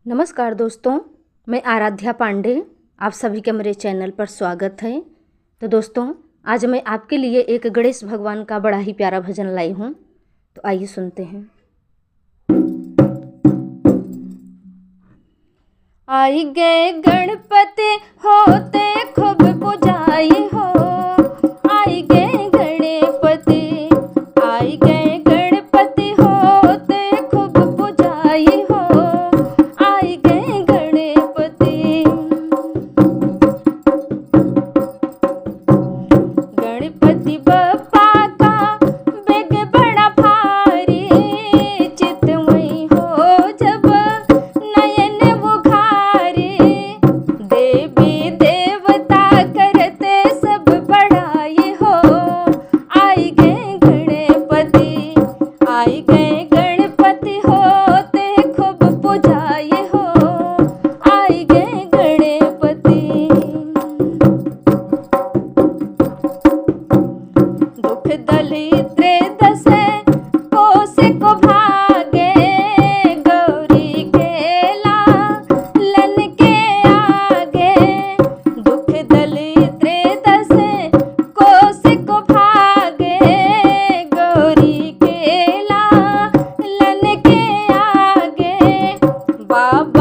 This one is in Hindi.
नमस्कार दोस्तों, मैं आराध्या पांडे। आप सभी का मेरे चैनल पर स्वागत है। तो दोस्तों, आज मैं आपके लिए एक गणेश भगवान का बड़ा ही प्यारा भजन लाई हूँ। तो आइए सुनते हैं। आई गए गणपति होते खूब पुजाई हो, आई गए गणपति, आई गए गणपति होते खूब पुजाई हो, आई गए गणपति। गणपति बप्पा का बेग बड़ा भारी, चितमयी हो जब नयन उघारे, देवी देवता करते सब बड़ाई हो, आई गए गणपति, आई गए गणपति होते खूब पुजाई हो, आई गए गणपति। दुख दलिद्र दसे कोस को भागे, गौरी खेला लन के आगे। दुख दलिद्र दसे कोस को भागे, गौरी खेला लन के आगे। बाबा